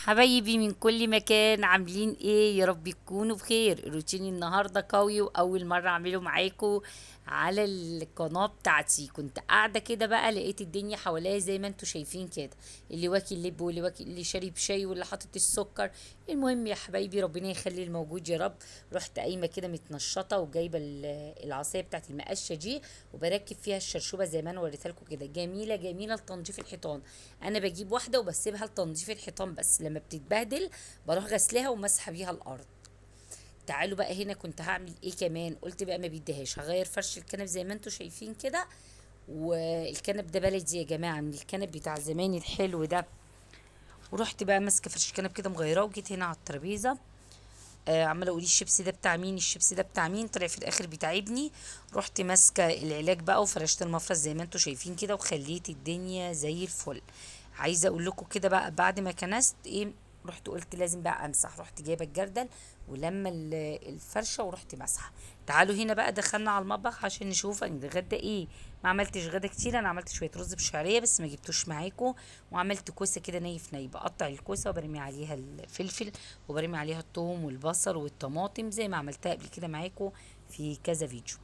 حبايبي من كل مكان عاملين ايه؟ يا رب تكونوا بخير. روتيني النهارده قوي واول مره اعمله معاكم على القناه بتاعتي. كنت قاعده كده بقى لقيت الدنيا حواليا زي ما انتوا شايفين كده، اللي واكل لب واللي واكل اللي شارب شاي واللي حاطط السكر. المهم يا حبايبي ربنا يخلي الموجود يا رب. رحت قايمه كده متنشطه وجايبه العصايه بتاعت المقشه دي وبركب فيها الشرشوبه زي ما انا وريتها لكم كده، جميله جميله لتنظيف الحيطان. انا بجيب واحده وبسيبها لتنظيف الحيطان، بس لما بتتبهدل بروح غسلها ومسحه بيها الارض. تعالوا بقى هنا كنت هعمل ايه كمان، قلت بقى ما بيديهاش هغير فرش الكنب زي ما انتوا شايفين كده. والكنب ده بلدي يا جماعه، من الكنب بتاع زمان الحلو ده. ورحت بقى ماسكه فرش الكنب كده مغيراه وجيت هنا على الترابيزه. عماله اقول الشيبسي ده بتاع مين، الشيبسي ده بتاع مين، طلع في الاخر بتاعبني. رحت ماسكه العلاج بقى وفرشت المفرش زي ما انتوا شايفين كده وخليت الدنيا زي الفل. عايزه اقول لكم كده بقى بعد ما كنست ايه، رحت قلت لازم بقى امسح، رحت جايبه الجردل ولما الفرشه ورحت مسحه. تعالوا هنا بقى دخلنا على المطبخ عشان نشوف هنتغدى ايه. ما عملتش غدا كتير، انا عملت شويه رز بشعريه بس ما جبتوش معاكم. وعملت كوسه كده ني في ني، بقطع الكوسه وبرمي عليها الفلفل وبرمي عليها الثوم والبصل والطماطم زي ما عملتها قبل كده معاكم في كذا فيديو.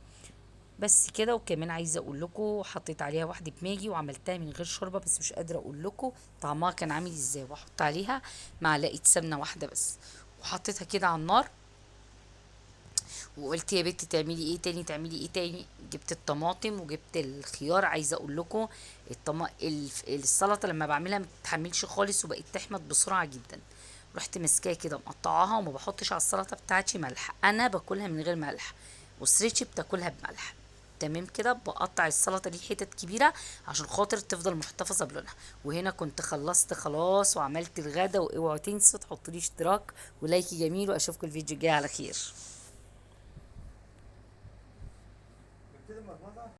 بس كده. وكمان عايزه اقول لكم حطيت عليها واحده ماجي وعملتها من غير شوربه، بس مش قادره اقول لكم طعمها كان عامل ازاي. واحط عليها معلقه سمنه واحده بس وحطيتها كده على النار. وقلت يا بنتي تعملي ايه تاني، تعملي ايه تاني، جبت الطماطم وجبت الخيار. عايزه اقول لكم السلطه لما بعملها ما بتتحملش خالص وبقت تحمض بسرعه جدا. رحت ماسكاها كده مقطعاها وما بحطش على السلطه بتاعتي ملح، انا باكلها من غير ملح وسريتش بتاكلها بملح. تمام كده. بقطع السلطه دي حتت كبيره عشان خاطر تفضل محتفظه بلونها. وهنا كنت خلصت خلاص وعملت الغدا. واوعوا تنسوا تحطوا لي اشتراك ولايك جميل، واشوفكم الفيديو الجاي على خير.